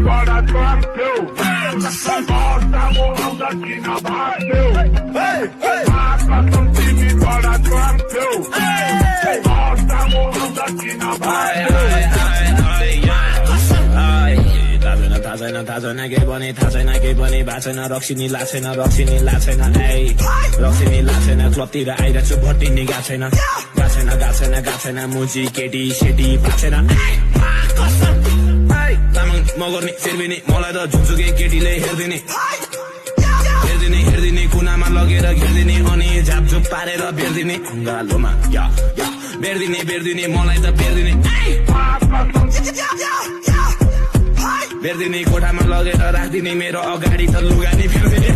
bora torceu. Voltamos onda aqui na bateu. Mata tão time, bora torceu. Voltamos onda aqui na bateu. थाहा छैन के पनि थाहा छैन के पनि भएको छैन रक्सिनी लाग्छैन रक्सिनी लाग्छैन रक्सिनी लाग्छैन क्लबतिर आइरहेको छु भट्टिनी गएको छैन मुजी केटी सेटी भएको छैन तामाङ मगर्ने सिर्बिनी मलाई त झुकझुके केटीले हेर्दिने कुनामा लगेर घेर्दिने अनि झापझुप पारेर बेर्दिने गालोमा बेर्दिने मलाई त बेर्दिने कोठामा लगेर राखिदिने मेरो अगाडि त लुगा नि फेर्दिने